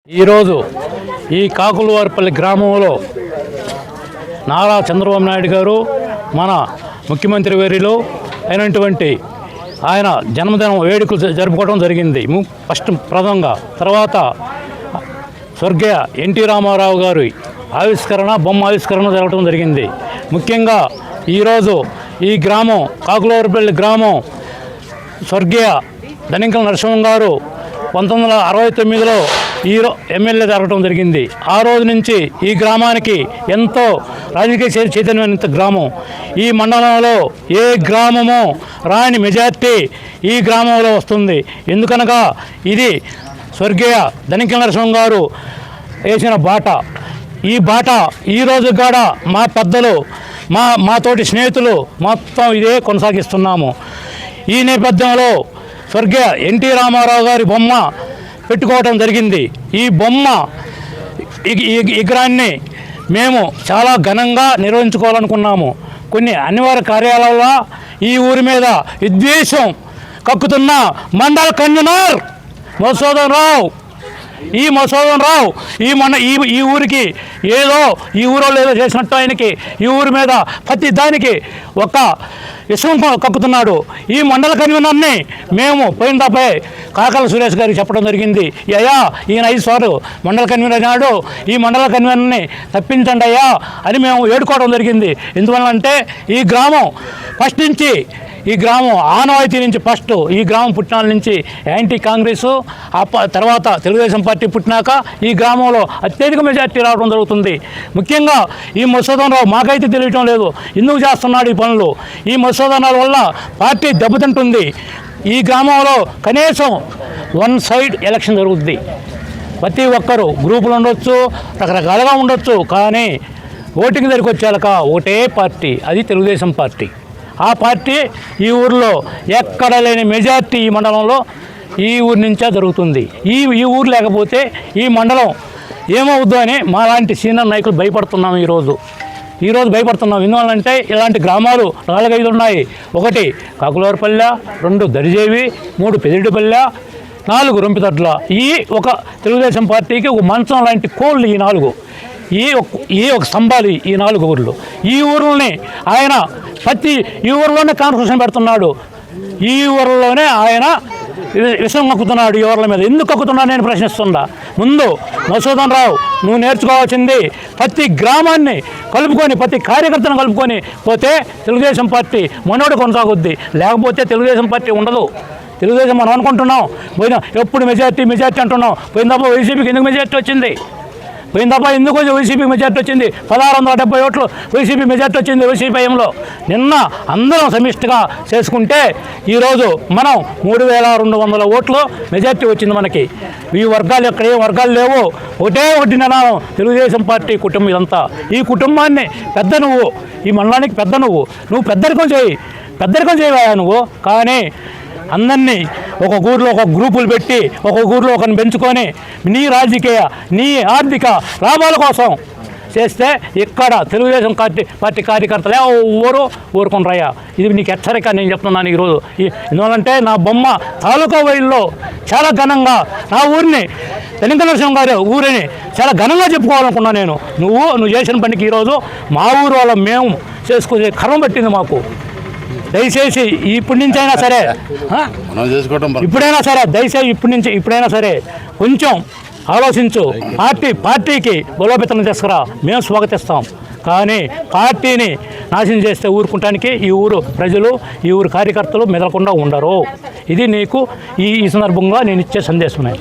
ఈరోజు ఈ కాకులవారిపల్లి గ్రామంలో నారా చంద్రబాబు నాయుడు గారు మన ముఖ్యమంత్రి వర్యులు అయినటువంటి ఆయన జన్మదినం వేడుకలు జరుపుకోవడం జరిగింది. ఫస్ట్ ప్రథమంగా తర్వాత స్వర్గీయ ఎన్టీ రామారావు గారి బొమ్మ ఆవిష్కరణ జరగడం జరిగింది. ముఖ్యంగా ఈరోజు ఈ గ్రామం కాకులవారిపల్లి గ్రామం స్వర్గీయ ధనికల నరసింహం గారు 1969లో ఎమ్మెల్యే జరగడం జరిగింది. ఆ రోజు నుంచి ఈ గ్రామానికి ఎంతో రాజకీయ చైతన్యమైన గ్రామం. ఈ మండలంలో ఏ గ్రామమో రాని మెజార్టీ ఈ గ్రామంలో వస్తుంది. ఎందుకనగా ఇది స్వర్గీయ ధనికల నరసింహం గారు వేసిన బాట. ఈ బాట ఈరోజు కూడా మా పెద్దలు మాతోటి స్నేహితులు మొత్తం ఇదే కొనసాగిస్తున్నాము. ఈ నేపథ్యంలో స్వర్గీయ ఎన్టీ రామారావు గారి బొమ్మ పెట్టుకోవడం జరిగింది. ఈ బొమ్మ విగ్రహాన్ని మేము చాలా ఘనంగా నిర్వహించుకోవాలనుకున్నాము. కొన్ని అనివార్య కార్యాలయాల ఈ ఊరి మీద విద్వేషం కక్కుతున్న మండల కన్వీనర్ మధుసూదన్ రావు ఈ ఊరికి ఈ ఊరిలో ఏదో చేసినట్టు ఆయనకి ఈ ఊరి మీద ప్రతి దానికి ఒక విషయం కక్కుతున్నాడు. ఈ మండల కన్వీనర్ని మేము పోయిన తప్పే కాకల సురేష్ గారికి చెప్పడం జరిగింది. అయ్యా ఈయన 5 సార్లు మండల కన్వీనర్ అయినాడు, ఈ మండల కన్వీనర్ని తప్పించండి అయ్యా అని మేము వేడుకోవడం జరిగింది. ఎందువల్లంటే ఈ గ్రామం ఫస్ట్ నుంచి ఈ గ్రామం ఆనవాయితీ నుంచి ఈ గ్రామం పుట్టినాల నుంచి యాంటీ కాంగ్రెస్, తర్వాత తెలుగుదేశం పార్టీ పుట్టినాక ఈ గ్రామంలో అత్యధిక మెజార్టీ రావడం జరుగుతుంది. ముఖ్యంగా ఈ మధుసూదన్ రావు మాకైతే తెలియటం లేదు ఎందుకు చేస్తున్నాడు ఈ పనులు. ఈ మధుసూదన్ రావు వల్ల పార్టీ దెబ్బతింటుంది. ఈ గ్రామంలో కనీసం 1 సైడ్ ఎలక్షన్ జరుగుతుంది. ప్రతి ఒక్కరు గ్రూపులు ఉండొచ్చు, రకరకాలుగా ఉండొచ్చు, కానీ ఓటింగ్ దగ్గరికి వచ్చాక ఒకటే పార్టీ, అది తెలుగుదేశం పార్టీ. ఆ పార్టీ ఈ ఊరిలో ఎక్కడ లేని మెజార్టీ ఈ మండలంలో ఈ ఊరి నుంచే జరుగుతుంది. ఈ ఊరు లేకపోతే ఈ మండలం ఏమవుద్దు అని మాలాంటి సీనియర్ నాయకులు భయపడుతున్నాం. ఈరోజు భయపడుతున్నాం. ఎందువల్లంటే ఇలాంటి గ్రామాలు 4-5 ఉన్నాయి. 1 కాకులవారిపల్లె, 2 దరిజేవి, 3 పెదిరెడ్డిపల్లె, 4 రొంపితట్ల. ఈ ఒక తెలుగుదేశం పార్టీకి ఒక మంచం లాంటి కోళ్ళు ఈ 4. ఈ ఒక స్తంభాలు ఈ 4 ఊర్లు. ఈ ఊర్లని ఆయన ఈ ఊరిలోనే కాన్స్టిట్యూషన్ పెడుతున్నాడు. ఈ ఊరిలోనే ఆయన విషయం కక్కుతున్నాడు. ఈ ఊర్ల మీద ఎందుకు కక్కుతున్నాడు నేను ప్రశ్నిస్తున్నా. ముందు మధుసూదన్ రావు నువ్వు నేర్చుకోవాల్సింది ప్రతి గ్రామాన్ని కలుపుకొని, ప్రతి కార్యకర్తను కలుపుకొని పోతే తెలుగుదేశం పార్టీ మనోడు కొనసాగుద్ది. లేకపోతే తెలుగుదేశం పార్టీ ఉండదు. తెలుగుదేశం మనం అనుకుంటున్నాం పోయినా ఎప్పుడు మెజార్టీ అంటున్నాం. పోయిన తప్ప వైసీపీకి ఎందుకు మెజార్టీ వచ్చింది? పోయిన తప్ప ఎందుకు వైసీపీ మెజార్టీ వచ్చింది? 1670 ఓట్లు వైసీపీ మెజార్టీ వచ్చింది. వైసీపీ హయాంలో నిన్న అందరం సమిష్టిగా చేసుకుంటే ఈరోజు మనం 3200 ఓట్లు మెజార్టీ వచ్చింది మనకి. ఈ వర్గాలు ఎక్కడ ఏ వర్గాలు లేవు. ఒకటి నినాదం తెలుగుదేశం పార్టీ కుటుంబం ఇదంతా. ఈ కుటుంబాన్ని పెద్ద నువ్వు, ఈ మండలానికి పెద్ద నువ్వు పెద్దరికం చేయవా నువ్వు. కానీ అందరినీ ఒక ఊరిలో ఒక గ్రూపులు పెట్టి ఒక ఊరిలో ఒకరిని పెంచుకొని నీ రాజకీయ నీ ఆర్థిక లాభాల కోసం చేస్తే ఇక్కడ తెలుగుదేశం పార్టీ కార్యకర్తలు ఎవరు ఊరుకుంటారయ్యా. ఇది నీకు హెచ్చరిక నేను చెప్తున్నాను ఈరోజు. ఎందువల్లంటే నా బొమ్మ తాలూకా వైల్లో చాలా ఘనంగా నా ఊరిని ధనికల నరసింహం గారి ఊరిని చాలా ఘనంగా చెప్పుకోవాలనుకున్నాను నేను. నువ్వు చేసిన పనికి ఈరోజు మా ఊరు వాళ్ళ మేము చేసుకునే కర్మ పట్టింది మాకు. దయచేసి ఇప్పటి నుంచి అయినా సరే దయచేసి ఇప్పుడైనా సరే కొంచెం ఆలోచించు. పార్టీకి బలోపేతం తీసుకురా, మేము స్వాగతిస్తాం. కానీ పార్టీని నాశనం చేస్తే ఊరుకుంటానికి ఈ ఊరు ప్రజలు, ఈ ఊరు కార్యకర్తలు మెదలకుండా ఉండరు. ఇది నీకు ఈ సందర్భంగా నేను ఇచ్చే సందేశమే.